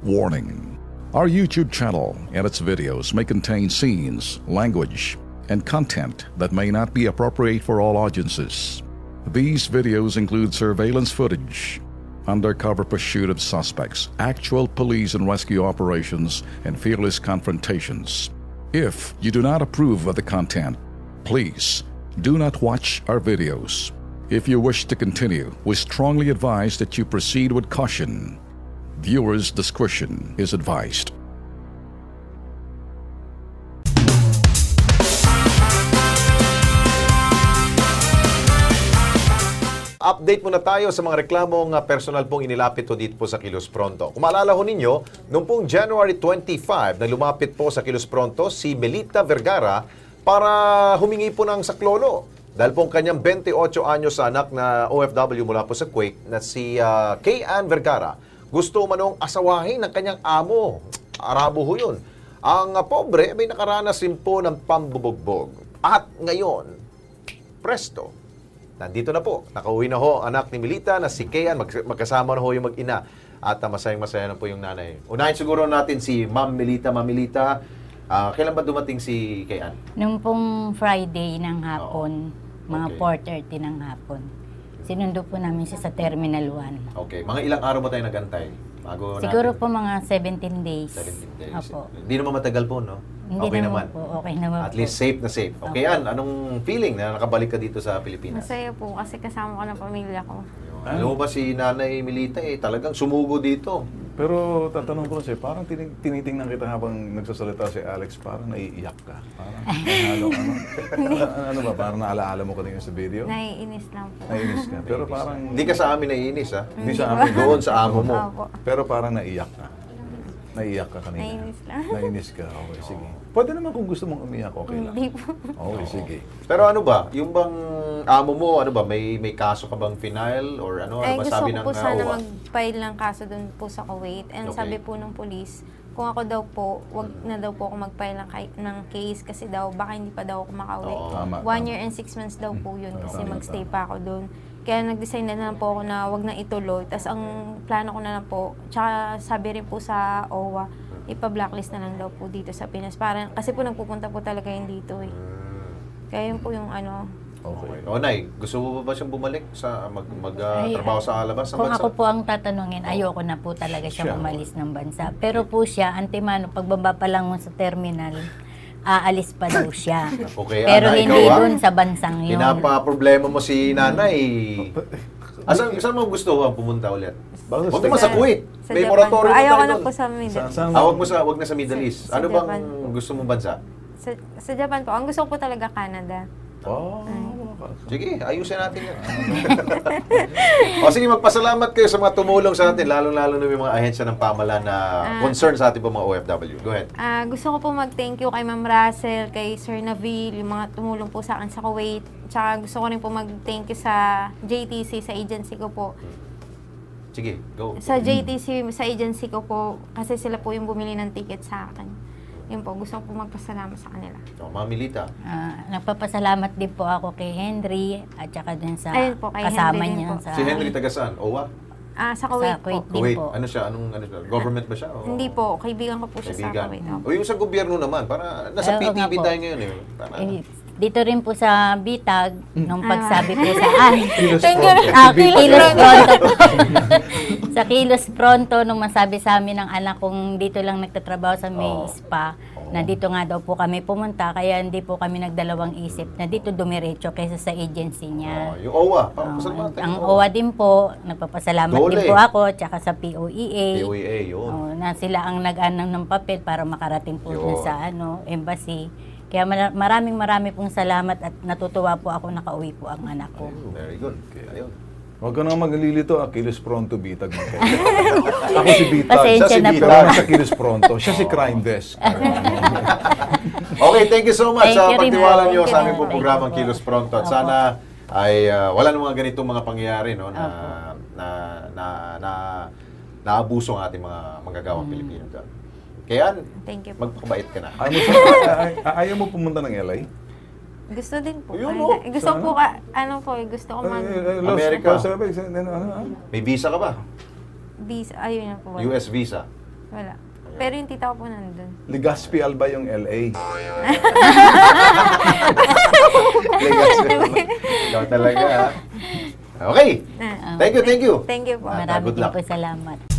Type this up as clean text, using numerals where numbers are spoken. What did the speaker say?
Warning: our YouTube channel and its videos may contain scenes, language, and content that may not be appropriate for all audiences. These videos include surveillance footage, undercover pursuit of suspects, actual police and rescue operations, and fearless confrontations. If you do not approve of the content, please do not watch our videos. If you wish to continue, we strongly advise that you proceed with caution. Viewers' discretion is advised. Update muna tayo sa mga reklamong personal pong inilapit po dito po sa Kilos Pronto. Kung maalala ho ninyo, noong pong January 25 na lumapit po sa Kilos Pronto si Melita Vergara para humingi po ng saklolo. Dahil po ang kanyang 28 anyos anak na OFW mula po sa Kuwait na si Kay-Ann Vergara gusto manong asawahin ng kanyang amo. Arabo ho yun. Ang pobre may nakaranas rin po ng pambubugbog. At ngayon, presto, nandito na po. Nakauwi na ho ang anak ni Melita na si Kay-Ann. Magkasama na ho yung mag-ina. At masayang-masaya na po yung nanay. Unahin siguro natin si Ma'am Melita. Ma'am Melita, kailan ba dumating si Kay-Ann? Nung pong Friday ng hapon, mga Okay. 4:30 ng hapon. Sinundo po namin siya sa Terminal 1. Okay. Mga ilang araw ba tayo nagantay? Siguro po mga 17 days. 17 days. Opo. Hindi naman matagal po, no? Hindi okay naman po. Okay naman At po. least safe na safe. Okay, Ann, anong feeling na nakabalik ka dito sa Pilipinas? Masaya po kasi kasama ko ng pamilya ko. Alam mo ba si Nanay Melita talagang sumugo dito. Pero tatanong ko kasi, parang tinitingnan kita habang nagsasalita si Alex, parang naiiyak ka. Parang, ano ba, parang naalaala mo kanina sa video? Naiinis lang po. Naiinis ka. Pero parang, Hindi ka sa amin naiinis, ha? hindi sa amin. Doon sa amo mo. Opo. Pero parang naiiyak ka. Naiiyak ka kanina. Naiinis lang. Naiinis ka, okay, sige. Pwede naman kung gusto mong umiyak, okay lang. Hindi po. Okay, sige. Pero ano ba, yung bang amo mo, ano ba, may kaso ka bang final? Or ano Ay, ba gusto sabi ko ng po sana OWA? mag-file ng kaso doon po sa Kuwait. And Okay. sabi po ng police, kung ako daw po, wag na daw po ako mag-file ng case kasi daw, baka hindi pa daw ako makauwi. Oo. Tama, 1 tama. year and 6 months daw po yun kasi Tama, mag-stay tama. pa ako doon. Kaya nag-decide na lang po ako na wag na ituloy. Tapos ang plano ko na lang po, tsaka sabi rin po sa OWA, ipa-blacklist na lang daw po dito sa Pinas. Parang, kasi po nagpupunta po talaga yun dito eh. Kaya yun po yung ano. Okay. O, Nay, gusto mo ba siyang bumalik sa trabaho sa labas ng Kung bansa? ako po ang tatanungin, ayoko na po talaga siya umalis ng bansa. Pero po siya, antemano, pagbaba pa lang mo sa terminal, aalis pa daw siya. Okay, Pero Ana, hindi ikaw, dun sa bansang yun. Pinapa-problema mo si Nanay. Saan mo gusto pumunta ulit? Bakit Huwag naman sa Kuwait. Sa May Japan po. moratorium Ayaw ko tayo na doon. po sa Middle East. Wag na sa Middle East. Sa Ano bang Japan. gusto mong bansa? Sa Japan po. Ang gusto ko po talaga Canada. Oh, Sige, ayusin natin yan. O sige, magpasalamat kayo sa mga tumulong sa atin, lalong-lalo na yung mga ahensya ng pamahalaan na concern sa ating po mga OFW. Go ahead. Gusto ko po mag-thank you kay Ma'am Russell, kay Sir Navil, yung mga tumulong po sa akin sa Kuwait. Tsaka gusto ko rin po mag-thank you sa JTC, sa agency ko po. Sige, go. Sa JTC, sa agency ko po, kasi sila po yung bumili ng ticket sa akin. Yun po, gusto ko po magpasalamat sa kanila. O, Ma'am Melita. Nagpapasalamat din po ako kay Henry at saka din sa Ayun po, kay kasama Henry din niya po. sa, Si Henry taga saan? OWA? Sa Kuwait po. Kuwait din Kuwait. po. Ano siya? Ano siya? Government ba siya? O Hindi po, kaibigan ko po siya sa Kuwait. Kaibigan. O yung sa gobyerno naman, para nasa Oo nga PTV po. tayo ngayon eh. Para, Dito rin po sa Bitag, nung pagsabi po sa Kilos Thank you. Pronto. Kilos Pronto po. Sa Kilos Pronto, nung masabi sa amin ng anak kong dito lang nagtatrabaho sa may spa, na dito nga daw po kami pumunta, kaya hindi po kami nagdalawang isip na dito dumiretso kaysa sa agency niya. yung OWA. Papasalamatan Ang yung OWA din po, nagpapasalamat Dole. din po ako, tsaka sa POEA. POEA, yun. Na sila ang nag-anang ng papel para makarating po Yun. dun sa embassy. Kaya marami pong salamat at natutuwa po ako nakauwi po ang anak ko. Very good. Ayun. Huwag ka nang maglilito, Kilos Pronto, Bitag. Ako si Bitag. Pasensya Siya si na Bitag. po. Pero ako sa Kilos Pronto. Siya si Crime Desk. Okay, thank you so much Thank sa you rin pagtiwala po. niyo Thank sa you aming po. po programang Thank you po. Kilos Pronto. At Opo. sana ay wala namang ganitong mga pangyayari no na naabuso ang ating mga manggagawang Pilipino doon. Kaya Thank you po. magpakabait ka na. Ayaw mo pumunta ng LA? Gusto din po. Ayun, Ay, oh. gusto Sana. po gusto ko mag America. Ano? May visa ka ba? visa. Ayun na po. US visa. Wala. Pero yung tita ko po nandun. Legazpi Alba yung LA. Legazpi Alba. Ikaw talaga, ha? Okay. Thank you, thank you. Thank you po. Ah, Marami good din luck. po salamat.